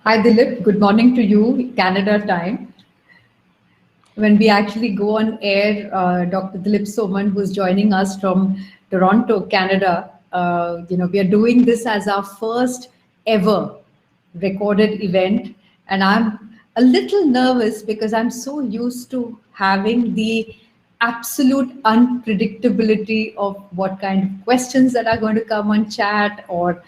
Hi, Dilip. Good morning to you, Canada time. When we actually go on air, Dr. Dilip Soman, who's joining us from Toronto, Canada, we are doing this as our first ever recorded event. And I'm a little nervous because I'm so used to having the absolute unpredictability of what kind of questions that are going to come on chat or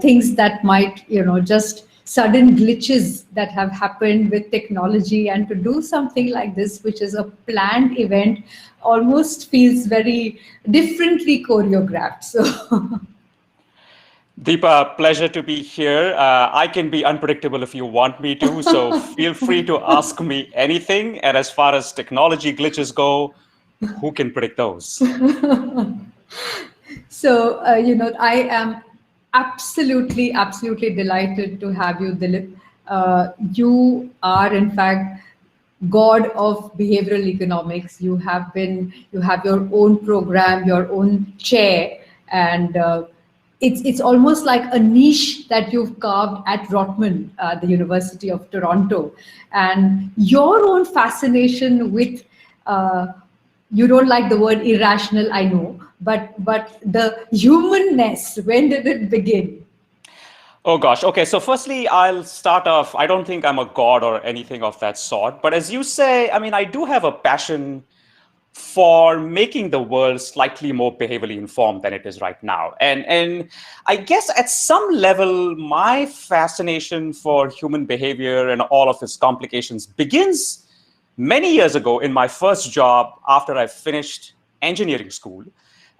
things that might, just sudden glitches that have happened with technology. And to do something like this, which is a planned event, almost feels very differently choreographed. So Deepa, pleasure to be here. I can be unpredictable if you want me to, so feel free to ask me anything. And as far as technology glitches go, who can predict those? So, I am absolutely delighted to have you, Dilip. You are, in fact, god of behavioral economics. You have your own program, your own chair, and it's almost like a niche that you've carved at Rotman, the University of Toronto, and your own fascination with. You don't like the word irrational, I know, but the humanness. When did it begin? Oh gosh. Okay. So firstly, I'll start off. I don't think I'm a god or anything of that sort. But as you say, I mean, I do have a passion for making the world slightly more behaviorally informed than it is right now. And I guess at some level, my fascination for human behavior and all of its complications begins many years ago in my first job after I finished engineering school.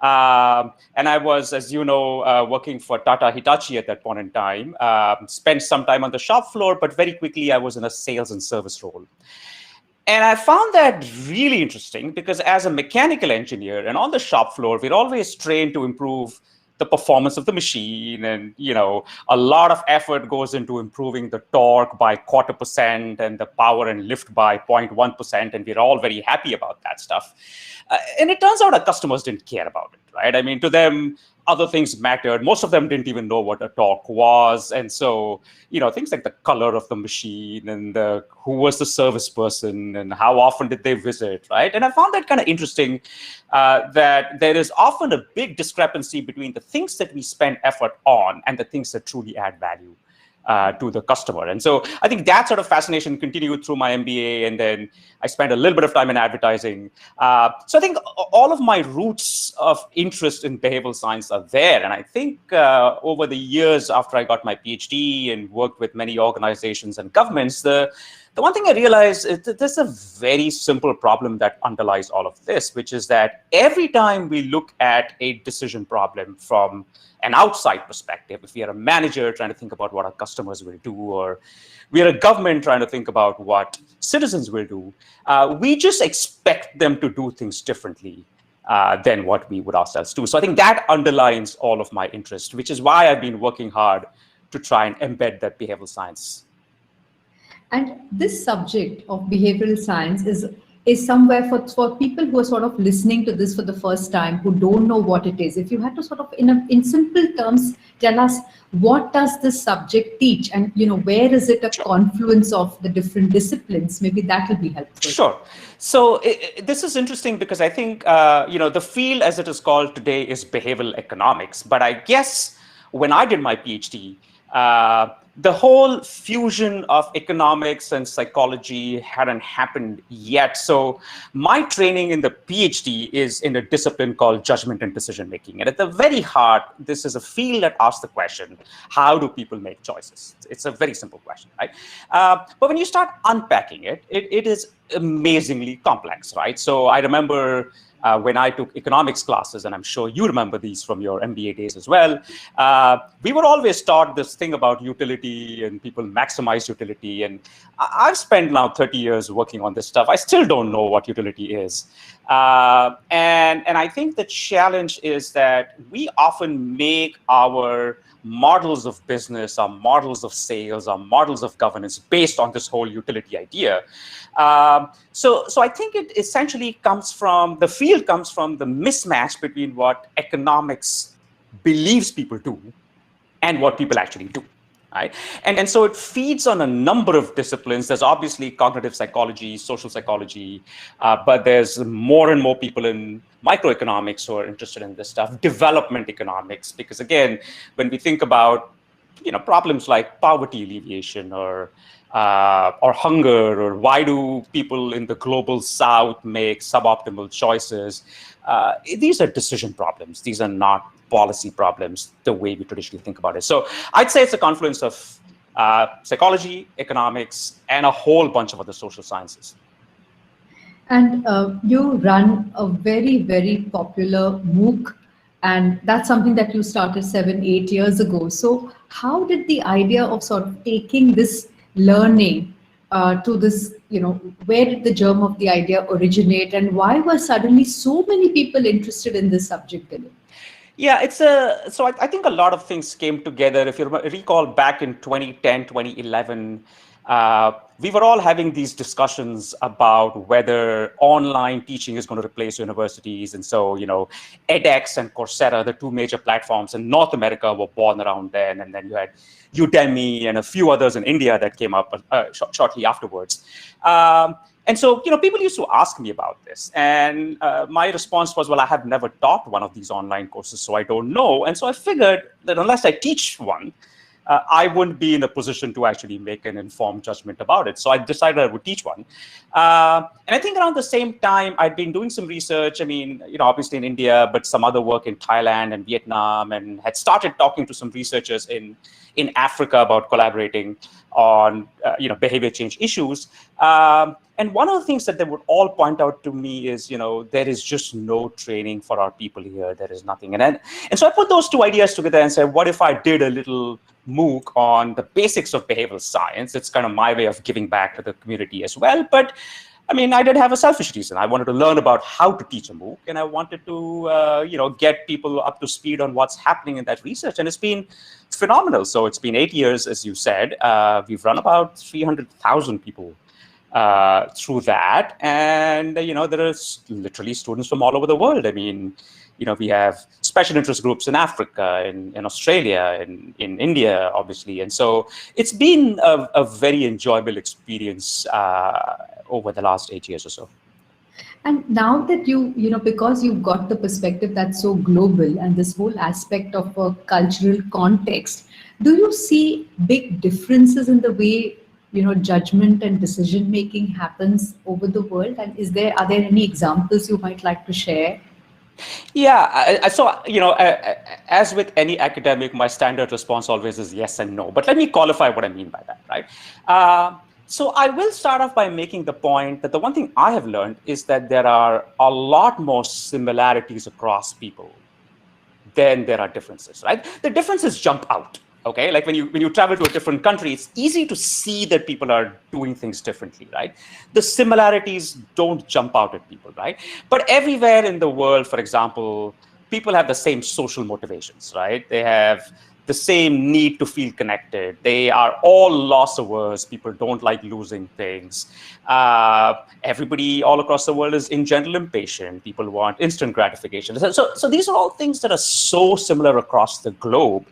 And I was, as you know, working for Tata Hitachi at that point in time. Spent some time on the shop floor, but very quickly I was in a sales and service role. And I found that really interesting because as a mechanical engineer and on the shop floor, we're always trained to improve the performance of the machine. And, a lot of effort goes into improving the torque by 0.25% and the power and lift by 0.1%. And we're all very happy about that stuff. And it turns out our customers didn't care about it, right? I mean, to them, other things mattered. Most of them didn't even know what a torque was. And so, things like the color of the machine and who was the service person and how often did they visit, right? And I found that kind of interesting, that there is often a big discrepancy between the things that we spend effort on and the things that truly add value to the customer. And so I think that sort of fascination continued through my MBA, and then I spent a little bit of time in advertising. So I think all of my roots of interest in behavioral science are there. And I think over the years after I got my PhD and worked with many organizations and governments, the one thing I realized is that there's a very simple problem that underlies all of this, which is that every time we look at a decision problem from an outside perspective, if we are a manager trying to think about what our customers will do, or we are a government trying to think about what citizens will do, we just expect them to do things differently than what we would ourselves do. So I think that underlines all of my interest, which is why I've been working hard to try and embed that behavioral science. And this subject of behavioral science is somewhere for people who are sort of listening to this for the first time, who don't know what it is. If you had to sort of, in simple terms, tell us what does this subject teach, and where is it a confluence of the different disciplines? Maybe that will be helpful. Sure. So this is interesting because I think the field as it is called today is behavioral economics. But I guess when I did my PhD, the whole fusion of economics and psychology hadn't happened yet. So my training in the PhD is in a discipline called judgment and decision making. And at the very heart, this is a field that asks the question, how do people make choices? It's a very simple question, right? But when you start unpacking it, it is amazingly complex, right? So I remember when I took economics classes, and I'm sure you remember these from your MBA days as well, we were always taught this thing about utility and people maximize utility. And I've spent now 30 years working on this stuff. I still don't know what utility is. And I think the challenge is that we often make our models of business, our models of sales, our models of governance based on this whole utility idea. So I think it essentially comes from, the field comes from the mismatch between what economics believes people do and what people actually do. Right? And so it feeds on a number of disciplines. There's obviously cognitive psychology, social psychology, but there's more and more people in microeconomics who are interested in this stuff, development economics, because again, when we think about problems like poverty alleviation or hunger, or why do people in the global south make suboptimal choices, these are decision problems. These are not policy problems the way we traditionally think about it. So I'd say it's a confluence of psychology, economics, and a whole bunch of other social sciences. And you run a very, very popular MOOC, and that's something that you started 7, 8 years ago. So how did the idea of sort of taking this learning to this, where did the germ of the idea originate, and why were suddenly so many people interested in this subject, Dilip? Yeah, so I think a lot of things came together. If you recall back in 2010, 2011, we were all having these discussions about whether online teaching is going to replace universities. And so, edX and Coursera, the two major platforms in North America, were born around then. And then you had Udemy and a few others in India that came up shortly afterwards. And so, people used to ask me about this. And my response was, well, I have never taught one of these online courses, so I don't know. And so I figured that unless I teach one, I wouldn't be in a position to actually make an informed judgment about it. So I decided I would teach one. And I think around the same time, I'd been doing some research. I mean, obviously in India, but some other work in Thailand and Vietnam, and had started talking to some researchers in Africa about collaborating on behavior change issues. And one of the things that they would all point out to me is, there is just no training for our people here. There is nothing. And so I put those two ideas together and said, what if I did a little MOOC on the basics of behavioral science? It's kind of my way of giving back to the community as well. But I mean, I did have a selfish reason. I wanted to learn about how to teach a MOOC, and I wanted to, get people up to speed on what's happening in that research. And it's been phenomenal. So it's been 8 years, as you said. We've run about 300,000 people through that. And, there are literally students from all over the world. I mean, we have special interest groups in Africa, in Australia, in India, obviously. And so it's been a very enjoyable experience over the last 8 years or so. And now that because you've got the perspective that's so global and this whole aspect of a cultural context, do you see big differences in the way, judgment and decision making happens over the world? And are there any examples you might like to share? Yeah, so, as with any academic, my standard response always is yes and no. But let me qualify what I mean by that, right? So I will start off by making the point that the one thing I have learned is that there are a lot more similarities across people than there are differences, right? The differences jump out. Okay, like when you travel to a different country, it's easy to see that people are doing things differently, right? The similarities don't jump out at people, right? But everywhere in the world, for example, people have the same social motivations, right? They have the same need to feel connected. They are all loss averse. People don't like losing things. Everybody all across the world is in general impatient. People want instant gratification. So these are all things that are so similar across the globe.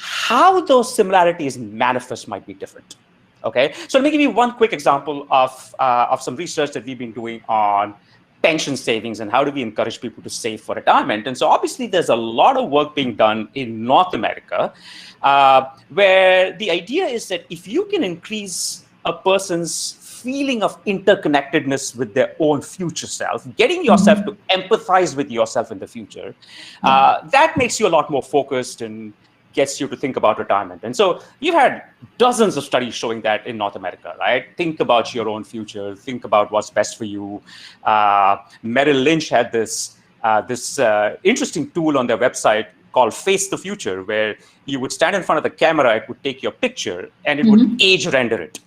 How those similarities manifest might be different. Okay, so let me give you one quick example of some research that we've been doing on pension savings and how do we encourage people to save for retirement. And so obviously there's a lot of work being done in North America where the idea is that if you can increase a person's feeling of interconnectedness with their own future self, getting yourself to empathize with yourself in the future, that makes you a lot more focused and gets you to think about retirement. And so you've had dozens of studies showing that in North America, right? Think about your own future. Think about what's best for you. Merrill Lynch had this interesting tool on their website called Face the Future, where you would stand in front of the camera, it would take your picture, and it would age render it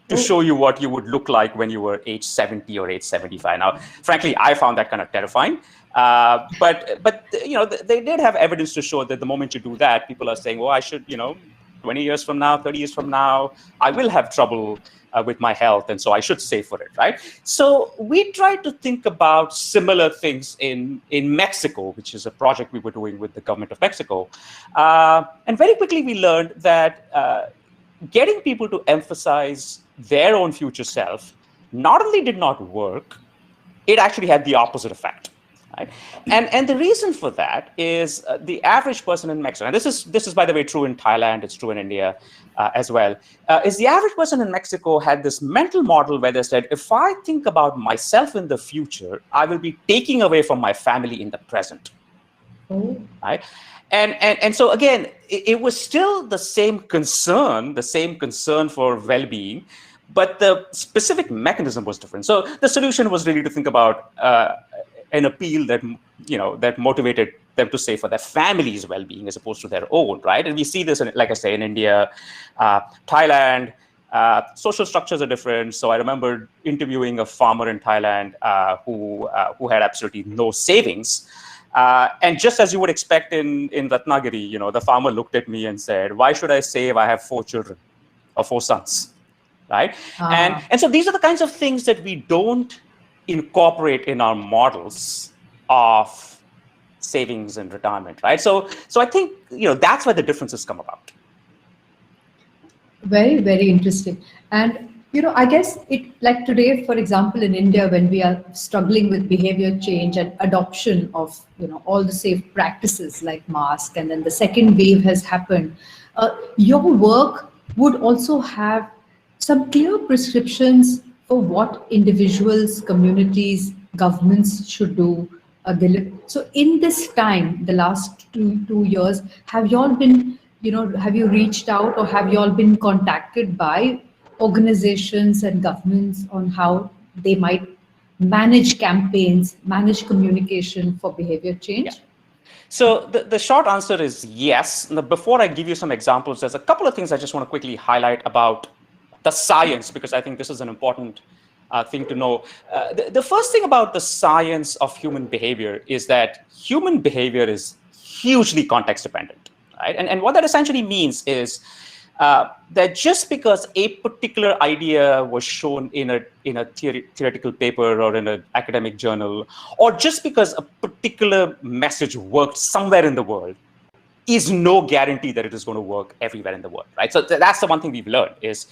to show you what you would look like when you were age 70 or age 75. Now, frankly, I found that kind of terrifying. But they did have evidence to show that the moment you do that, people are saying, well, I should, 20 years from now, 30 years from now, I will have trouble with my health, and so I should save for it, right? So we tried to think about similar things in Mexico, which is a project we were doing with the government of Mexico. And very quickly we learned that getting people to emphasize their own future self not only did not work, it actually had the opposite effect. Right? And the reason for that is the average person in Mexico, and this is by the way true in Thailand, it's true in India as well, is the average person in Mexico had this mental model where they said, if I think about myself in the future, I will be taking away from my family in the present. Right? And so again, it was still the same concern for well-being, but the specific mechanism was different. So the solution was really to think about an appeal that motivated them to save for their family's well-being as opposed to their own, right? And we see this, like I say, in India, Thailand. Social structures are different. So I remember interviewing a farmer in Thailand who had absolutely no savings. And just as you would expect in Ratnagiri, the farmer looked at me and said, why should I save? I have 4 children or 4 sons, right? And so these are the kinds of things that we don't incorporate in our models of savings and retirement, right? So I think, that's where the differences come about. Very, very interesting. And, I guess like today, for example, in India, when we are struggling with behavior change and adoption of, all the safe practices like mask, and then the second wave has happened, your work would also have some clear prescriptions for what individuals, communities, governments should do. So in this time, the last two years, have you all been, have you reached out or have you all been contacted by organizations and governments on how they might manage campaigns, manage communication for behavior change? Yeah. So the short answer is yes. Now, before I give you some examples, there's a couple of things I just want to quickly highlight about the science, because I think this is an important thing to know. The first thing about the science of human behavior is that human behavior is hugely context dependent, right? And what that essentially means is that just because a particular idea was shown in a theoretical paper or in an academic journal, or just because a particular message worked somewhere in the world, is no guarantee that it is going to work everywhere in the world, right? So that's the one thing we've learned is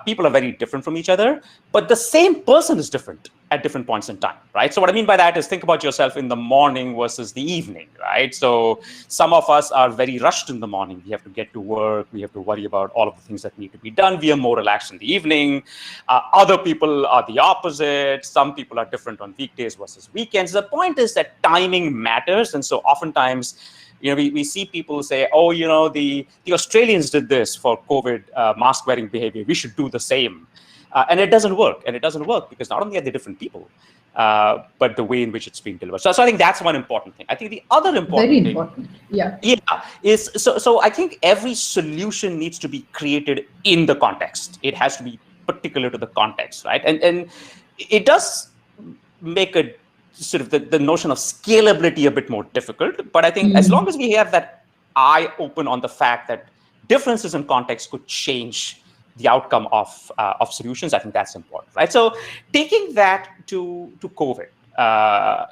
people are very different from each other, but the same person is different at different points in time, right? So what I mean by that is think about yourself in the morning versus the evening, right? So some of us are very rushed in the morning. We have to get to work. We have to worry about all of the things that need to be done. We are more relaxed in the evening. Other people are the opposite. Some people are different on weekdays versus weekends. The point is that timing matters. And so oftentimes, we see people say, oh, the Australians did this for COVID mask wearing behavior. We should do the same. And it doesn't work. And it doesn't work because not only are they different people, but the way in which it's being delivered. So I think that's one important thing. I think the other important thing, is so I think every solution needs to be created in the context. It has to be particular to the context, right? And it does make a sort of the notion of scalability a bit more difficult. But I think as long as we have that eye open on the fact that differences in context could change the outcome of solutions, I think that's important, right? So taking that to COVID.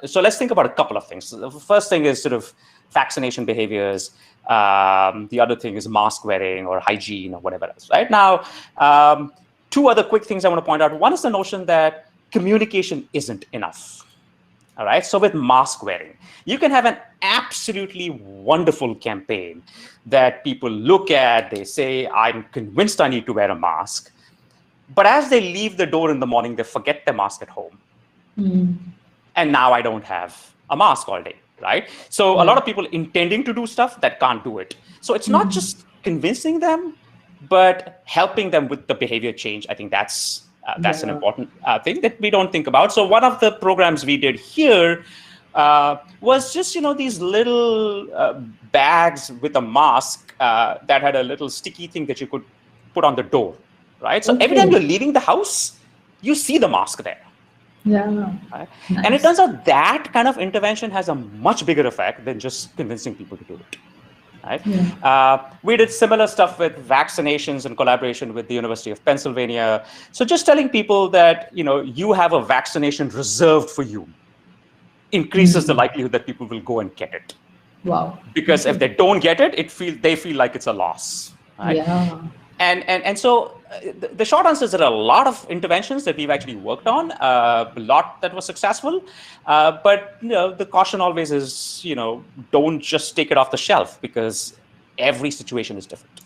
So let's think about a couple of things. The first thing is sort of vaccination behaviors. The other thing is mask wearing or hygiene or whatever else, right? Now, 2 other quick things I want to point out. One is the notion that communication isn't enough. All right. So with mask wearing, you can have an absolutely wonderful campaign that people look at. They say, I'm convinced I need to wear a mask. But as they leave the door in the morning, they forget their mask at home. And now I don't have a mask all day. right? So a lot of people intending to do stuff that can't do it. So it's not just convincing them, but helping them with the behavior change. I think that's an important thing that we don't think about. So one of the programs we did here was just these little bags with a mask that had a little sticky thing that you could put on the door, right? So every time you're leaving the house, you see the mask there. Yeah. Right? Nice. And it turns out that kind of intervention has a much bigger effect than just convincing people to do it. Right? Yeah. We did similar stuff with vaccinations in collaboration with the University of Pennsylvania. So just telling people that you have a vaccination reserved for you increases the likelihood that people will go and get it. Wow. Because if they don't get it, they feel like it's a loss. Right? Yeah. And so the short answer is there are a lot of interventions that we've actually worked on, a lot that was successful. But the caution always is, don't just take it off the shelf because every situation is different.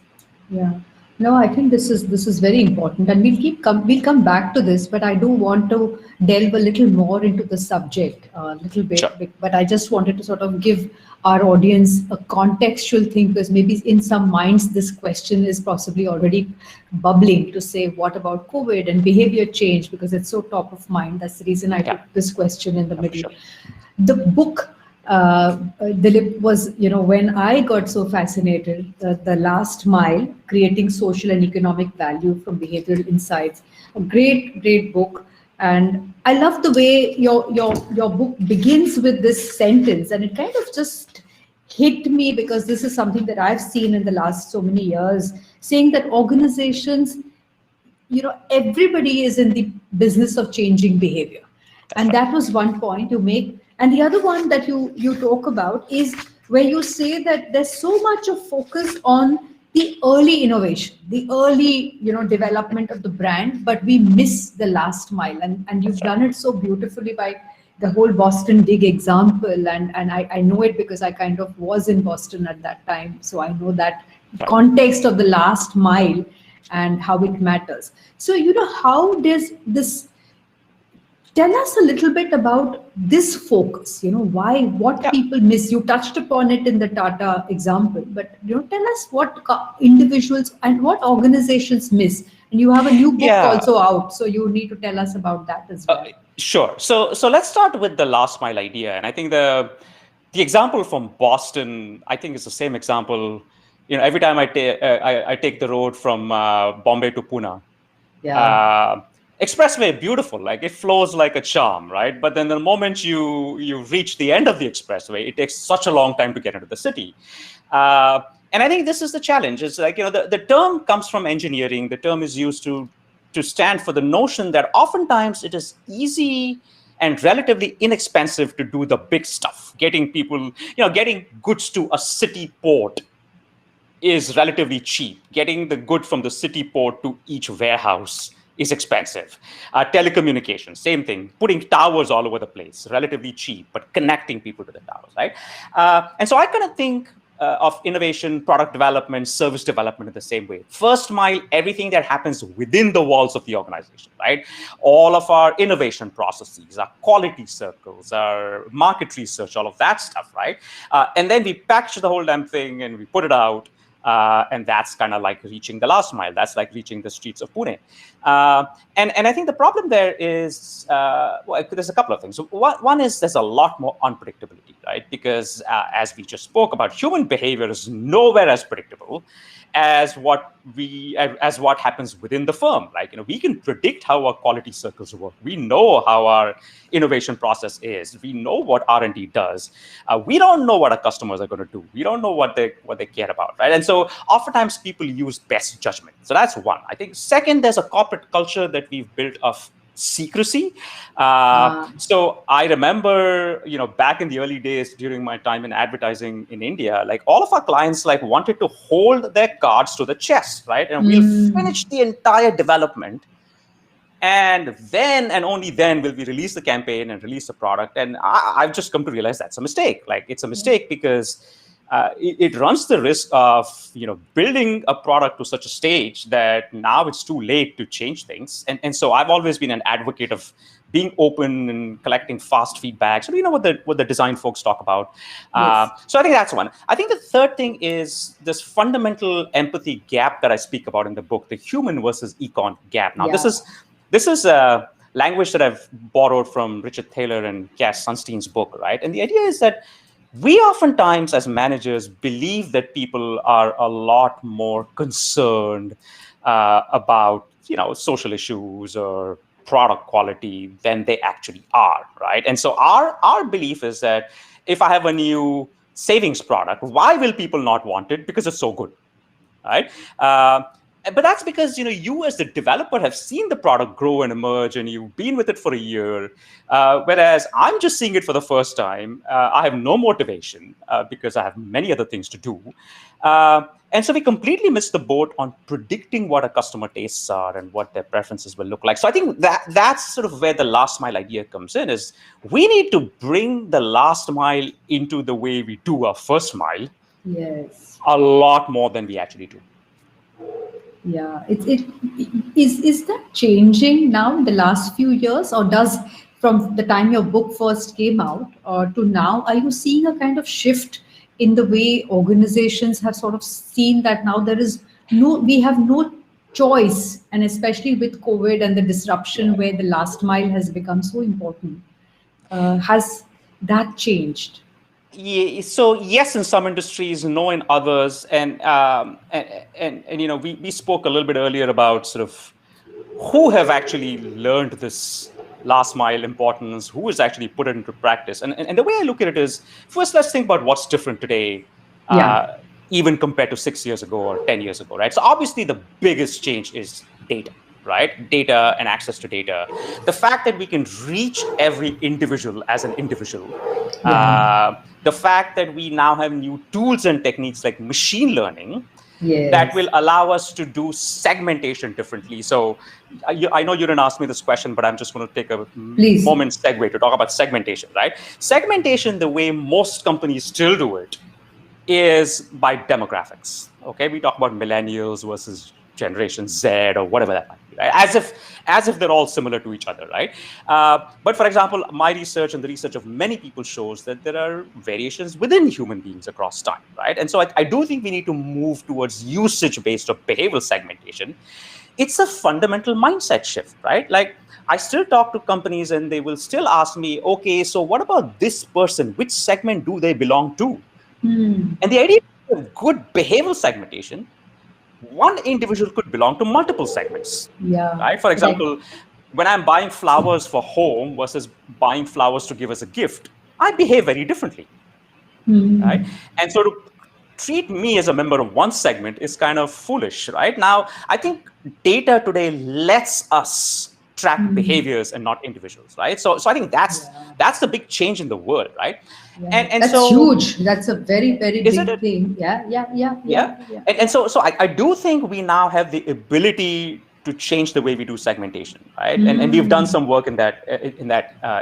Yeah. No, I think this is very important, and we'll come back to this. But I do want to delve a little more into the subject a little bit. Sure. But I just wanted to sort of give our audience a contextual thing, because maybe in some minds this question is possibly already bubbling to say, what about COVID and behavior change? Because it's so top of mind. That's the reason I put this question in the middle. Sure. The book, Dilip, was, when I got so fascinated, the last mile, creating social and economic value from behavioral insights, a great book. And I love the way your book begins with this sentence, and it kind of just hit me, because this is something that I've seen in the last so many years, saying that organizations, everybody is in the business of changing behavior. And that was one point you make. And the other one that you talk about is where you say that there's so much of focus on the early innovation, the early, development of the brand, but we miss the last mile. And you've done it so beautifully by the whole Boston Dig example. And I know it because I kind of was in Boston at that time. So I know that context of the last mile and how it matters. So, how does this, tell us a little bit about this focus, what people miss. You touched upon it in the Tata example, but tell us what individuals and what organizations miss. And you have a new book also out, so you need to tell us about that as well. Sure. So let's start with the last mile idea. And I think the example from Boston, I think is the same example. Every time I take the road from Bombay to Pune. Expressway, beautiful, like it flows like a charm, right? But then the moment you reach the end of the expressway, it takes such a long time to get into the city. And I think this is the challenge. It's like, the term comes from engineering. The term is used to stand for the notion that oftentimes it is easy and relatively inexpensive to do the big stuff. Getting people, getting goods to a city port is relatively cheap. Getting the good from the city port to each warehouse is expensive. Telecommunications, same thing. Putting towers all over the place, relatively cheap, but connecting people to the towers, right? And so I kind of think of innovation, product development, service development in the same way. First mile, everything that happens within the walls of the organization, right? All of our innovation processes, our quality circles, our market research, all of that stuff, right? And then we package the whole damn thing and we put it out. And that's kind of like reaching the last mile. That's like reaching the streets of Pune. And I think the problem there is, there's a couple of things. So one is there's a lot more unpredictability, right? Because as we just spoke about, human behavior is nowhere as predictable as what happens within the firm. Like, we can predict how our quality circles work. We know how our innovation process is. We know what R&D does. We don't know what our customers are going to do. We don't know what they care about, right? And so oftentimes people use best judgment. So that's one. I think second, there's a corporate culture that we've built of secrecy. So I remember, back in the early days during my time in advertising in India, like all of our clients wanted to hold their cards to the chest, right? And we'll finish the entire development. And then and only then will we release the campaign and release the product. And I've just come to realize that's a mistake. Like, it's a mistake because it runs the risk of building a product to such a stage that now it's too late to change things. And so I've always been an advocate of being open and collecting fast feedback. So what the design folks talk about. Yes. So I think that's one. I think the third thing is this fundamental empathy gap that I speak about in the book, the human versus econ gap. Now, Yeah. this is a language that I've borrowed from Richard Thaler and Cass Sunstein's book, right? And the idea is that we oftentimes, as managers, believe that people are a lot more concerned about social issues or product quality than they actually are, right? And so our belief is that if I have a new savings product, why will people not want it? Because it's so good, right? But that's because you as the developer have seen the product grow and emerge, and you've been with it for a year. Whereas I'm just seeing it for the first time. I have no motivation because I have many other things to do. And so we completely missed the boat on predicting what a customer tastes are and what their preferences will look like. So I think that's sort of where the last mile idea comes in, is we need to bring the last mile into the way we do our first mile. Yes. A lot more than we actually do. Yeah, is that changing now in the last few years, or does from the time your book first came out to now, are you seeing a kind of shift in the way organizations have sort of seen that now we have no choice, and especially with COVID and the disruption where the last mile has become so important, has that changed? Yeah, so yes, in some industries, no in others, and we spoke a little bit earlier about sort of who have actually learned this last mile importance, who has actually put it into practice, and the way I look at it is, first let's think about what's different today, Yeah. even compared to 6 years ago or 10 years ago, right? So obviously the biggest change is data. Right? Data and access to data. The fact that we can reach every individual as an individual. Yeah. The fact that we now have new tools and techniques like machine learning that will Yes. allow us to do segmentation differently. So I know you didn't ask me this question, but I'm just going to take a Please. moment segue to talk about segmentation, right? Segmentation, the way most companies still do it, is by demographics. Okay, we talk about millennials versus Generation Z or whatever that might be, right? As if they're all similar to each other, right? But for example, my research and the research of many people shows that there are variations within human beings across time, right? And so I do think we need to move towards usage-based or behavioral segmentation. It's a fundamental mindset shift, right? Like I still talk to companies and they will still ask me, okay, so what about this person? Which segment do they belong to? And the idea of good behavioral segmentation, one individual could belong to multiple segments, Yeah. right? For Like, example, when I'm buying flowers for home versus buying flowers to give as a gift, I behave very differently, right? And so to treat me as a member of one segment is kind of foolish, right? Now, I think data today lets us track behaviors and not individuals, right? So I think that's the big change in the world, right? yeah, And that's so huge. That's a very, very isn't big it? thing. Yeah, yeah, yeah, yeah, Yeah. yeah. And so I do think we now have the ability to change the way we do segmentation, right? And we've done some work in that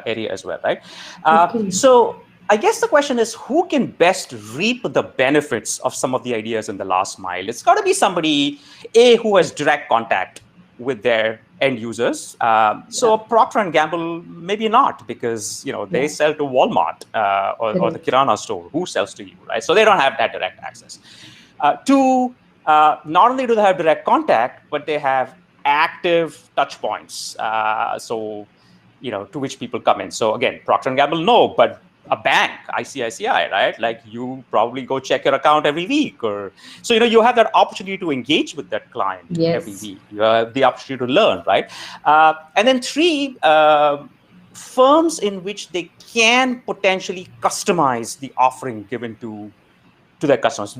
area as well, right? Okay. So I guess the question is, who can best reap the benefits of some of the ideas in the last mile? It's got to be somebody, who has direct contact with their end users. So Yeah, Procter and Gamble, maybe not, because they yeah. sell to Walmart or the Correct. Kirana store. Who sells to you, right? So they don't have that direct access. Two, not only do they have direct contact, but they have active touch points. So to which people come in. So again, Procter and Gamble, no, but a bank, ICICI, right? Like you probably go check your account every week, or so you have that opportunity to engage with that client every Yes. week. You have the opportunity to learn, right? And then three, firms in which they can potentially customize the offering given to their customers.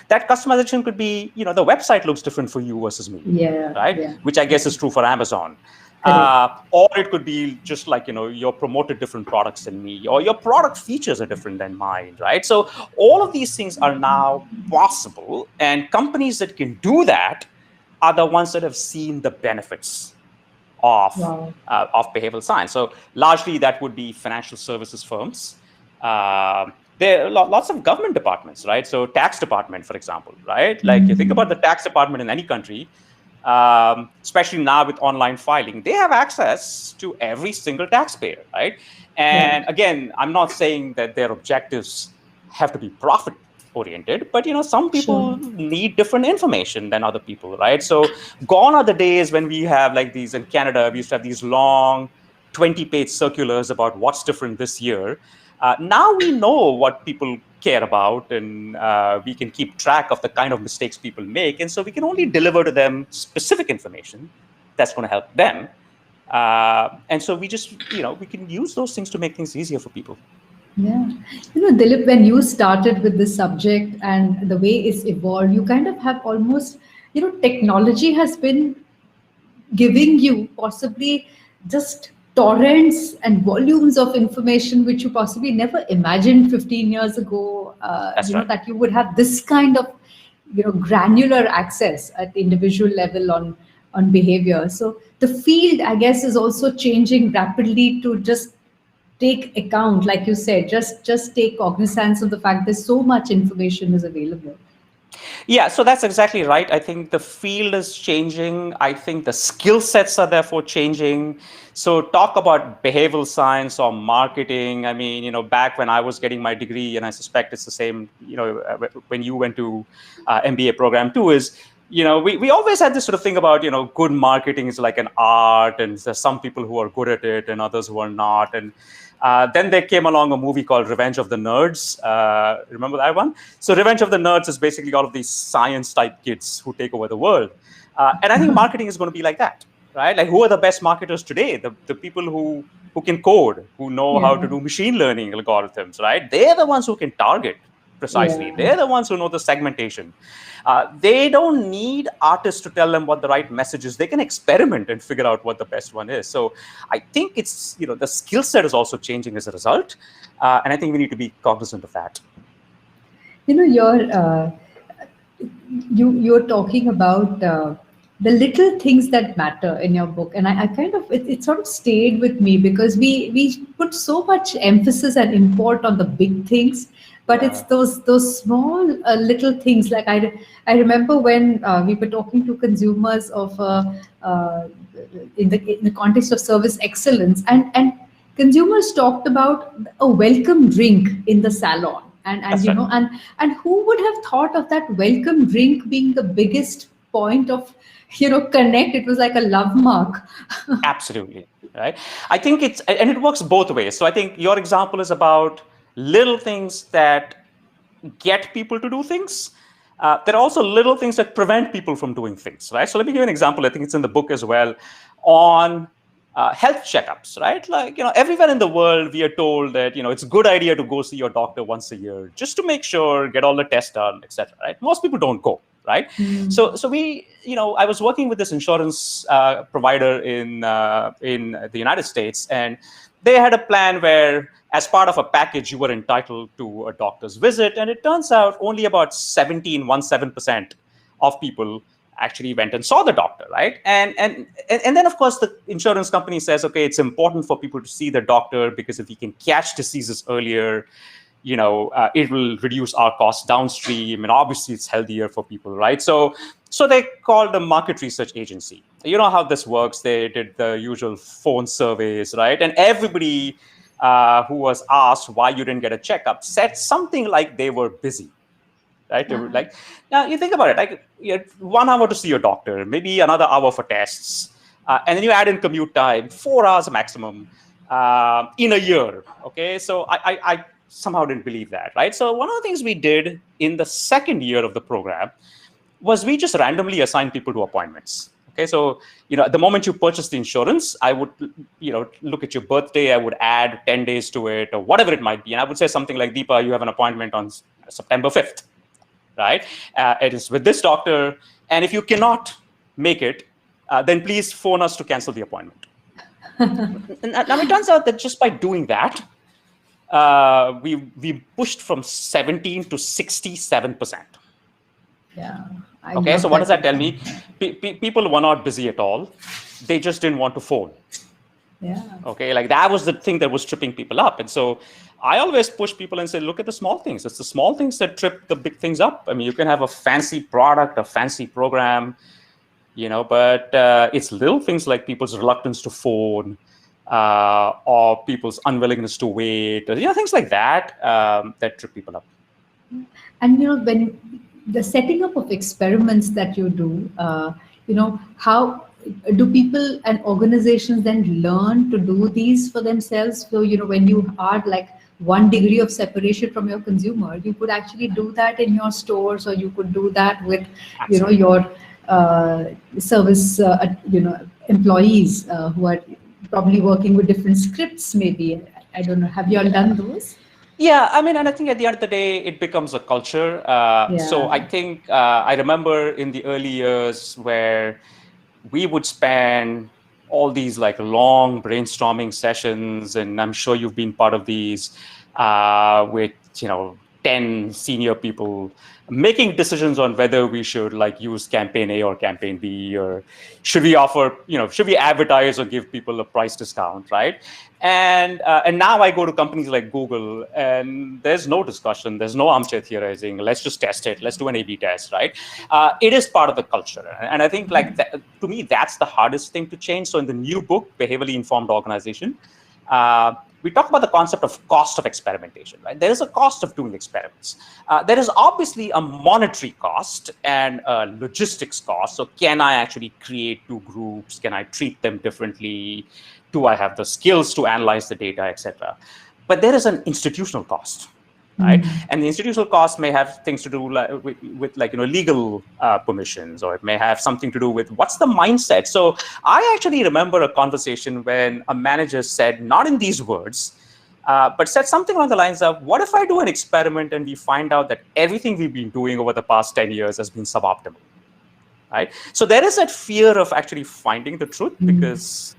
That customization could be, the website looks different for you versus me, Yeah, right? yeah. Which I guess is true for Amazon. Correct. Or it could be just like, you're promoted different products than me, or your product features are different than mine, right? So all of these things are now possible, and companies that can do that are the ones that have seen the benefits Wow. of behavioral science. So largely that would be financial services firms, there are lots of government departments, right? So tax department, for example, right? Like you think about the tax department in any country, especially now with online filing, they have access to every single taxpayer, right? And Right. again, I'm not saying that their objectives have to be profit oriented, but some Sure. people need different information than other people, right? So gone are the days when we have like these in Canada, we used to have these long 20-page circulars about what's different this year. Now we know what people care about, and we can keep track of the kind of mistakes people make. And so we can only deliver to them specific information that's going to help them. And so we just, we can use those things to make things easier for people. Yeah. Dilip, when you started with this subject and the way it's evolved, you kind of have almost, technology has been giving you possibly just torrents and volumes of information which you possibly never imagined 15 years ago, That's right. that you would have this kind of, granular access at the individual level on behavior. So the field, I guess, is also changing rapidly to just take account, like you said, just take cognizance of the fact there's so much information is available. Yeah, so that's exactly right. I think the field is changing. I think the skill sets are therefore changing. So talk about behavioral science or marketing. I mean, back when I was getting my degree, and I suspect it's the same, when you went to MBA program too, is, we always had this sort of thing about, good marketing is like an art, and there's some people who are good at it and others who are not. And then there came along a movie called Revenge of the Nerds. Remember that one? So Revenge of the Nerds is basically all of these science type kids who take over the world. And I think marketing is going to be like that, right? Like, who are the best marketers today? The people who can code, who know how Yeah. to do machine learning algorithms, right? They're the ones who can target precisely. Yeah. They're the ones who know the segmentation. They don't need artists to tell them what the right message is. They can experiment and figure out what the best one is. So I think it's, the skill set is also changing as a result. And I think we need to be cognizant of that. You're you're talking about the little things that matter in your book, and I kind of it sort of stayed with me because we put so much emphasis and import on the big things, but it's Yeah. those small little things. Like I remember when we were talking to consumers of uh, in the context of service excellence, and consumers talked about a welcome drink in the salon, and That's right. and who would have thought of that welcome drink being the biggest point of connect. It was like a love mark. Absolutely. Right. I think and it works both ways. So I think your example is about little things that get people to do things. There are also little things that prevent people from doing things, right? So let me give you an example. I think it's in the book as well on health checkups, right? Like, everywhere in the world, we are told that, it's a good idea to go see your doctor once a year just to make sure, get all the tests done, etc. Right? Most people don't go, right? So we, I was working with this insurance provider in the United States, and they had a plan where, as part of a package, you were entitled to a doctor's visit. And it turns out only about 17% of people actually went and saw the doctor, right? And then, of course, the insurance company says, okay, it's important for people to see the doctor because if we can catch diseases earlier, it will reduce our costs downstream, and obviously it's healthier for people, right? So they called the market research agency. You know how this works. They did the usual phone surveys, right? And everybody who was asked why you didn't get a checkup said something like they were busy, right? They were like, now you think about it, like you had 1 hour to see your doctor, maybe another hour for tests, and then you add in commute time, 4 hours maximum in a year. Okay, so I somehow didn't believe that, right? So one of the things we did in the second year of the program was we just randomly assigned people to appointments. Okay, so at the moment you purchase the insurance, I would look at your birthday, I would add 10 days to it or whatever it might be, and I would say something like, Deepa, you have an appointment on September 5th, right? It is with this doctor, and if you cannot make it, then please phone us to cancel the appointment. Now it turns out that just by doing that, we pushed from 17 to 67%. Yeah. Okay, so what does that tell me? People were not busy at all. They just didn't want to phone. Yeah. Okay, like that was the thing that was tripping people up. And so I always push people and say, look at the small things. It's the small things that trip the big things up. I mean, you can have a fancy product, a fancy program, but it's little things like people's reluctance to phone, or people's unwillingness to wait, or, things like that, that trip people up. And when the setting up of experiments that you do, how do people and organizations then learn to do these for themselves? So when you are like 1 degree of separation from your consumer, you could actually do that in your stores, or you could do that with Absolutely. your service employees who are probably working with different scripts. Maybe I don't know. Have you all done those? Yeah, I mean, and I think at the end of the day, it becomes a culture. So I Yeah. think I remember in the early years where we would spend all these like long brainstorming sessions, and I'm sure you've been part of these, with 10 senior people making decisions on whether we should like use campaign A or campaign B, or should we offer, should we advertise or give people a price discount, right? And now I go to companies like Google, and there's no discussion, there's no armchair theorizing. Let's just test it. Let's do an A/B test, right? It is part of the culture, and I think like that, to me, that's the hardest thing to change. So in the new book, Behaviorally Informed Organization, we talk about the concept of cost of experimentation, right? There is a cost of doing experiments. There is obviously a monetary cost and a logistics cost. So can I actually create two groups? Can I treat them differently? Do I have the skills to analyze the data, et cetera? But there is an institutional cost, right? And the institutional cost may have things to do with like legal permissions, or it may have something to do with what's the mindset. So I actually remember a conversation when a manager said, not in these words, but said something along the lines of, what if I do an experiment and we find out that everything we've been doing over the past 10 years has been suboptimal, right? So there is that fear of actually finding the truth, because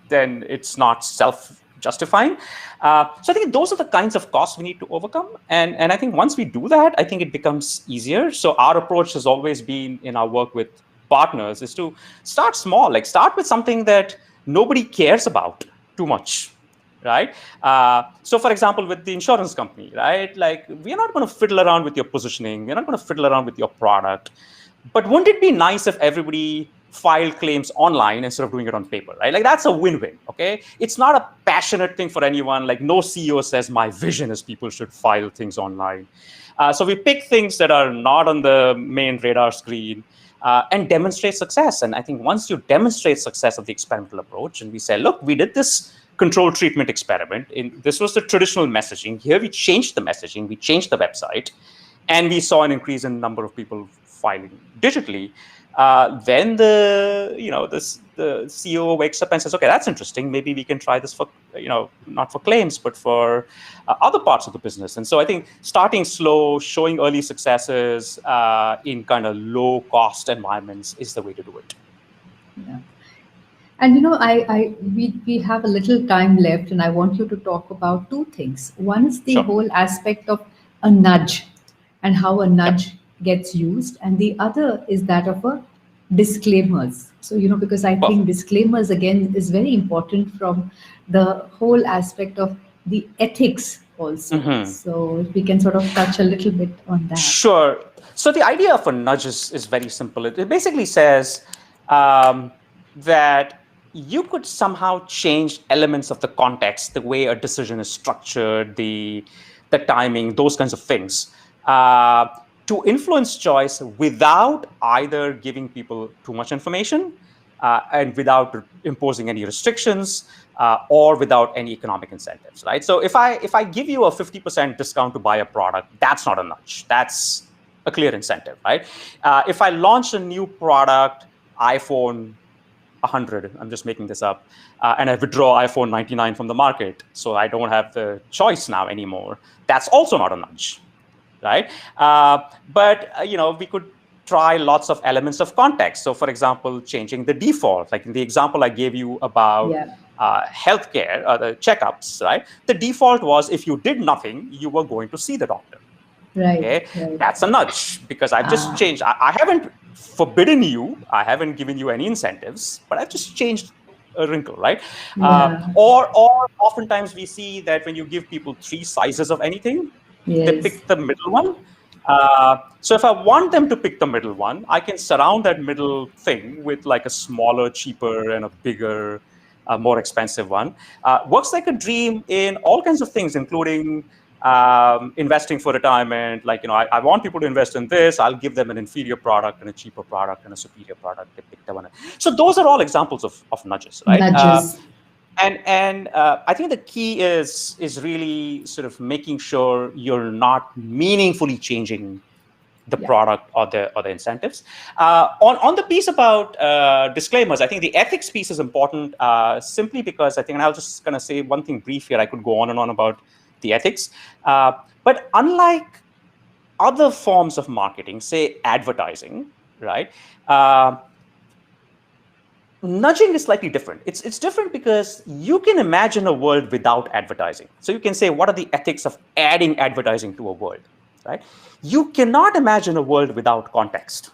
then it's not self-justifying. So I think those are the kinds of costs we need to overcome. And I think once we do that, I think it becomes easier. So our approach has always been in our work with partners is to start small, like start with something that nobody cares about too much, right? So for example, with the insurance company, right? Like we're not going to fiddle around with your positioning. We're not going to fiddle around with your product. But wouldn't it be nice if everybody filed claims online instead of doing it on paper, right? Like that's a win-win, okay? It's not a passionate thing for anyone. Like no CEO says my vision is people should file things online. So we pick things that are not on the main radar screen, and demonstrate success. And I think once you demonstrate success of the experimental approach, and we say, look, we did this control treatment experiment. This was the traditional messaging. Here we changed the messaging, we changed the website, and we saw an increase in number of people filing digitally. Then the CEO wakes up and says, okay, that's interesting. Maybe we can try this for, not for claims, but for other parts of the business. And so I think starting slow, showing early successes in kind of low cost environments is the way to do it. Yeah. And we have a little time left, and I want you to talk about two things. One is the Sure. whole aspect of a nudge and how a nudge gets used, and the other is that of a disclaimers. So because I think disclaimers again is very important from the whole aspect of the ethics also. So if we can sort of touch a little bit on that. Sure. So the idea of a nudge is very simple. It basically says that you could somehow change elements of the context, the way a decision is structured, the timing, those kinds of things, to influence choice without either giving people too much information, and without imposing any restrictions, or without any economic incentives, right? So if I give you a 50% discount to buy a product, that's not a nudge. That's a clear incentive, right? If I launch a new product, iPhone 100, I'm just making this up, and I withdraw iPhone 99 from the market, so I don't have the choice now anymore, that's also not a nudge, right? But we could try lots of elements of context. So for example, changing the default, like in the example I gave you about healthcare, the checkups, right? The default was if you did nothing, you were going to see the doctor. Right. Okay, right. That's a nudge, because I've just changed. I haven't forbidden you. I haven't given you any incentives, but I've just changed a wrinkle, right? Yeah. Or oftentimes we see that when you give people three sizes of anything, they Yes. pick the middle one. So if I want them to pick the middle one, I can surround that middle thing with like a smaller, cheaper, and a bigger, more expensive one. Works like a dream in all kinds of things, including investing for retirement. Like, I want people to invest in this. I'll give them an inferior product and a cheaper product and a superior product. They pick the one. So those are all examples of nudges, right? Nudges. And I think the key is really sort of making sure you're not meaningfully changing the Yeah. product or the incentives. On the piece about disclaimers, I think the ethics piece is important simply because I think, and I'll just kind of say one thing brief here. I could go on and on about the ethics, but unlike other forms of marketing, say advertising, right? Nudging is slightly different. It's different because you can imagine a world without advertising. So you can say, what are the ethics of adding advertising to a world, right? You cannot imagine a world without context.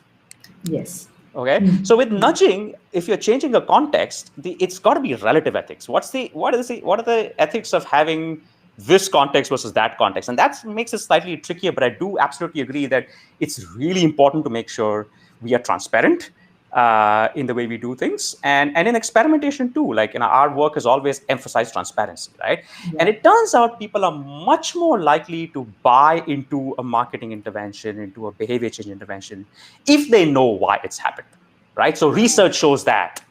Yes. Okay. So with nudging, if you're changing a context, it's got to be relative ethics. What are the ethics of having this context versus that context? And that makes it slightly trickier, but I do absolutely agree that it's really important to make sure we are transparent in the way we do things, and in experimentation too. Like, our work has always emphasized transparency, right? Yeah. And it turns out people are much more likely to buy into a marketing intervention, into a behavior change intervention, if they know why it's happened, right? So research shows that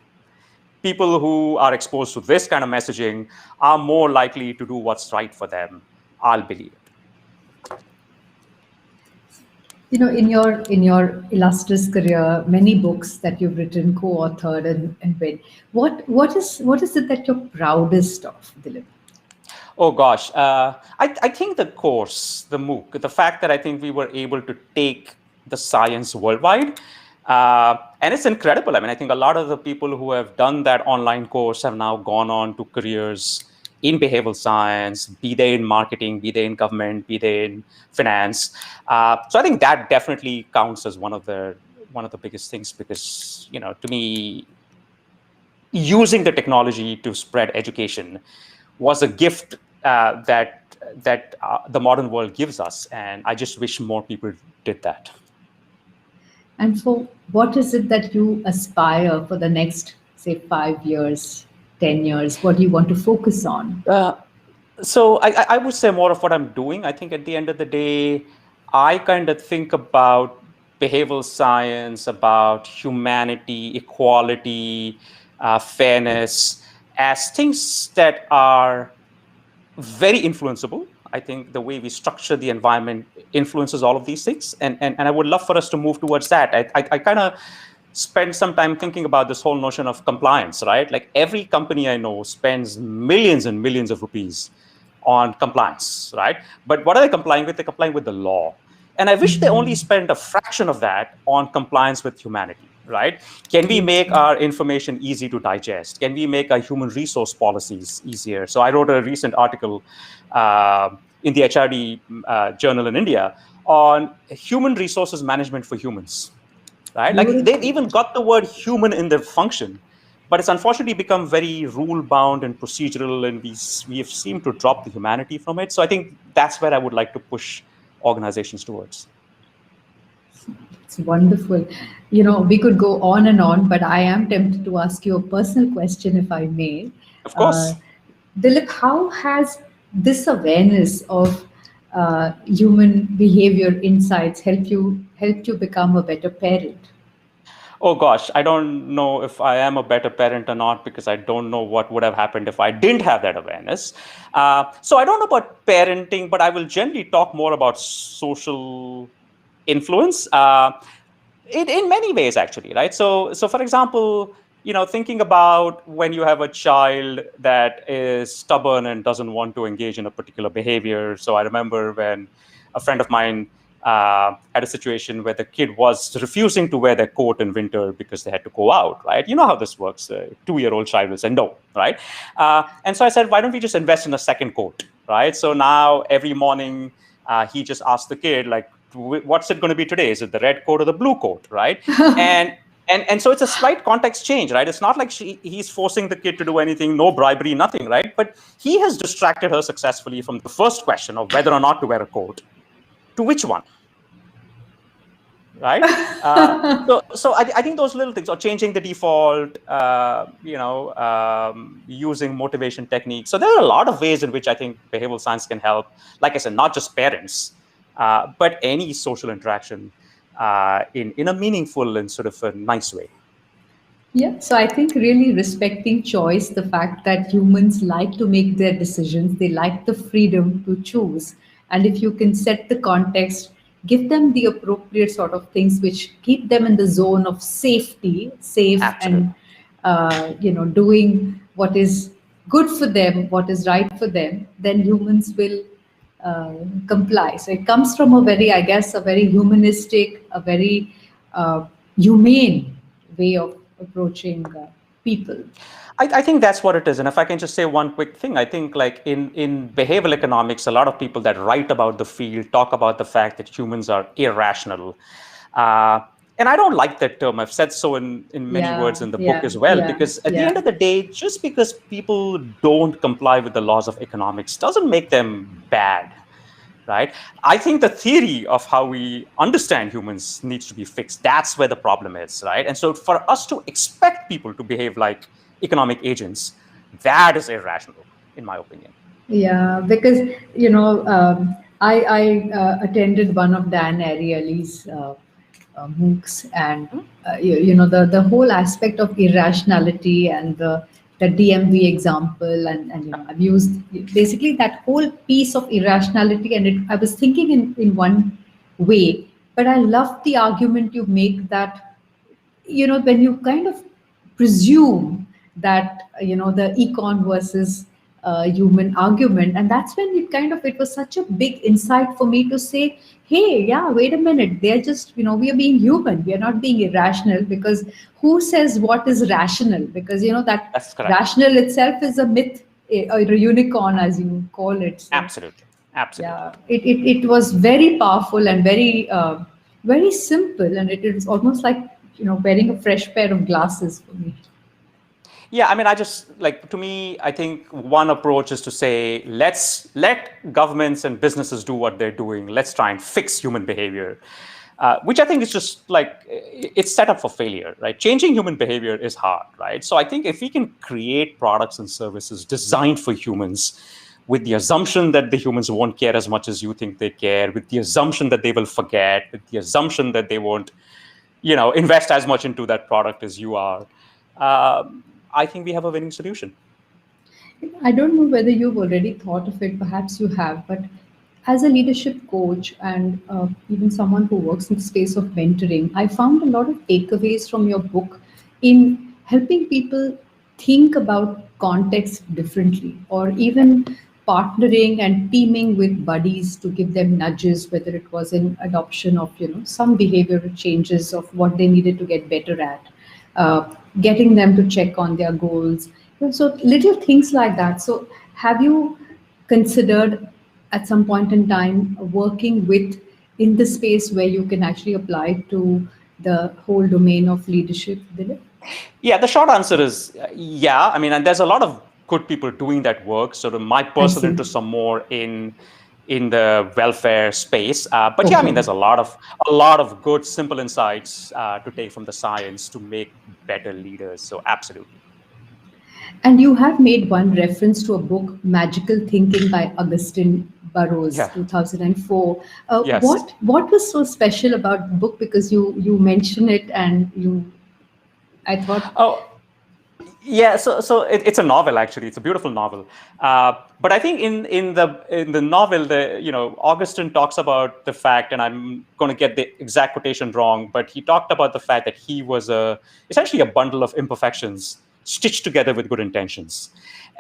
people who are exposed to this kind of messaging are more likely to do what's right for them. I'll believe it. In your illustrious career, many books that you've written, co-authored, and read, what is it that you're proudest of, Dilip? Oh gosh, I think the course, the MOOC, the fact that I think we were able to take the science worldwide, and it's incredible. I mean, I think a lot of the people who have done that online course have now gone on to careers in behavioral science, be they in marketing, be they in government, be they in finance. So I think that definitely counts as one of the biggest things, because to me, using the technology to spread education was a gift that the modern world gives us, and I just wish more people did that. And for what is it that you aspire for the next, say, 5 years, 10 years? What do you want to focus on? So I would say more of what I'm doing. I think at the end of the day, I kind of think about behavioral science, about humanity, equality, fairness, as things that are very influenceable. I think the way we structure the environment influences all of these things. And I would love for us to move towards that. I kind of spend some time thinking about this whole notion of compliance, right? Like, every company I know spends millions and millions of rupees on compliance, right? But what are they complying with? They're complying with the law. And I wish they only spent a fraction of that on compliance with humanity, right? Can we make our information easy to digest? Can we make our human resource policies easier? So I wrote a recent article in the HRD journal in India on human resources management for humans, right? Like, they've Beautiful. even got the word human in their function, but it's unfortunately become very rule bound and procedural, and we have seemed to drop the humanity from it. So I think that's where I would like to push organizations towards. It's wonderful. We could go on and on, but I am tempted to ask you a personal question, if I may. Of Uh, course. Dilip, how has this awareness of human behavior insights helped you become a better parent? Oh gosh, I don't know if I am a better parent or not, because I don't know what would have happened if I didn't have that awareness. So I don't know about parenting, but I will generally talk more about social influence. In many ways, actually, right? So for example, thinking about when you have a child that is stubborn and doesn't want to engage in a particular behavior. So I remember when a friend of mine had a situation where the kid was refusing to wear their coat in winter because they had to go out, right? You know how this works. A 2-year-old child will say no, right? And so I said, why don't we just invest in a second coat, right? So now every morning he just asked the kid, like, what's it going to be today? Is it the red coat or the blue coat, right? And And so it's a slight context change, right? It's not like he's forcing the kid to do anything, no bribery, nothing, right? But he has distracted her successfully from the first question of whether or not to wear a coat to which one, right? So I think those little things, or changing the default, using motivation techniques. So there are a lot of ways in which I think behavioral science can help. Like I said, not just parents, but any social interaction in a meaningful and sort of a nice way. Yeah, so I think really respecting choice, the fact that humans like to make their decisions, they like the freedom to choose. And if you can set the context, give them the appropriate sort of things which keep them in the zone of safety, safe Absolutely. and doing what is good for them, what is right for them, then humans will uh, comply. So it comes from a very, I guess, a very humanistic, a very humane way of approaching people. I think that's what it is. And if I can just say one quick thing, I think like in behavioral economics, a lot of people that write about the field talk about the fact that humans are irrational. Uh, and I don't like that term. I've said so in many words Yeah, in the book yeah, as well, yeah, because at the yeah. end of the day, just because people don't comply with the laws of economics doesn't make them bad, right? I think the theory of how we understand humans needs to be fixed. That's where the problem is, right? And so for us to expect people to behave like economic agents, that is irrational, in my opinion. Yeah, because I attended one of Dan Ariely's MOOCs, and the whole aspect of irrationality and the DMV example, and I've used basically that whole piece of irrationality, and I was thinking in one way, but I love the argument you make that when you kind of presume that the econ versus human argument, and that's when it was such a big insight for me to say, hey, yeah, wait a minute, they're just we are being human, we are not being irrational, because who says what is rational? Because that That's correct. rational itself is a myth, or a unicorn as you call it. So Absolutely. Absolutely. yeah, it was very powerful and very very simple, and it is almost like wearing a fresh pair of glasses for me. Yeah, I mean, I just like, to me, I think one approach is to say, let's let governments and businesses do what they're doing. Let's try and fix human behavior, which I think is just like, it's set up for failure, right? Changing human behavior is hard, right? So I think if we can create products and services designed for humans with the assumption that the humans won't care as much as you think they care, with the assumption that they will forget, with the assumption that they won't, invest as much into that product as you are, I think we have a winning solution. I don't know whether you've already thought of it, perhaps you have, but as a leadership coach and even someone who works in the space of mentoring, I found a lot of takeaways from your book in helping people think about context differently, or even partnering and teaming with buddies to give them nudges, whether it was in adoption of some behavioral changes of what they needed to get better at, getting them to check on their goals. So little things like that. So have you considered at some point in time working with in the space where you can actually apply to the whole domain of leadership, Dilip? Yeah, the short answer is yeah. I mean, and there's a lot of good people doing that work. Sort of my I personal see. interests are more in the welfare space. But yeah, I mean, Okay. there's a lot of good, simple insights to take from the science to make better leaders. So absolutely. And you have made one reference to a book, Magical Thinking by Augustine Burroughs, Yeah. 2004. Yes. What was so special about the book? Because you mention it, and I thought, Oh, yeah, so it's a novel, actually. It's a beautiful novel. But I think in the novel, Augustine talks about the fact, and I'm going to get the exact quotation wrong, but he talked about the fact that he was essentially a bundle of imperfections stitched together with good intentions,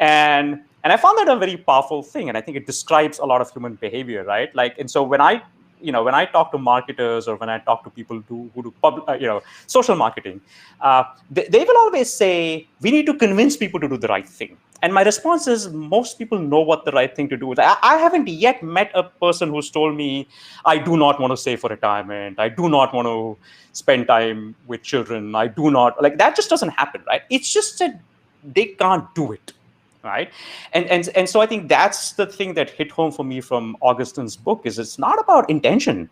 and I found that a very powerful thing, and I think it describes a lot of human behavior, right? Like, and so when I talk to marketers, or when I talk to people who do social marketing, they will always say we need to convince people to do the right thing. And my response is most people know what the right thing to do is. I haven't yet met a person who's told me, I do not want to save for retirement. I do not want to spend time with children. I do not, like, that just doesn't happen, right? It's just that they can't do it, right? And so I think that's the thing that hit home for me from Augustine's book is it's not about intention.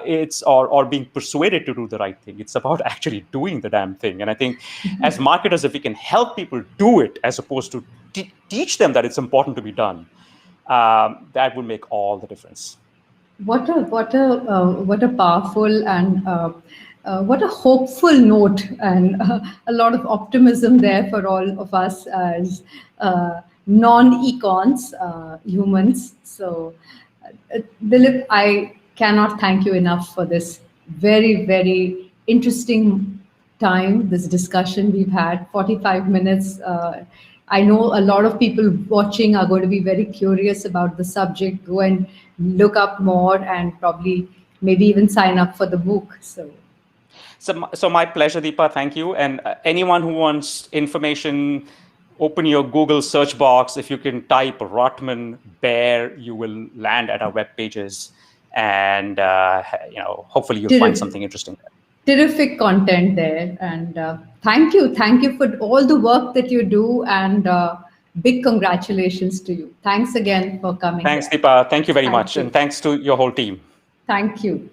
It's or being persuaded to do the right thing. It's about actually doing the damn thing. And I think as marketers, if we can help people do it as opposed to teach them that it's important to be done, that would make all the difference. What a powerful and what a hopeful note, and a lot of optimism there for all of us as non-econs humans. So, Dilip, I cannot thank you enough for this very, very interesting time, this discussion we've had, 45 minutes. I know a lot of people watching are going to be very curious about the subject, go and look up more and probably maybe even sign up for the book. So my pleasure, Deepa. Thank you. And anyone who wants information, open your Google search box. If you can type Rotman Bear, you will land at our web pages, and hopefully you'll find something interesting there. Terrific content there, and thank you for all the work that you do, and big congratulations to you. Thanks again for coming. Thanks, Deepa. Thank you very much, and thanks to your whole team. Thank you.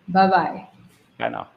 Bye-bye. Bye now.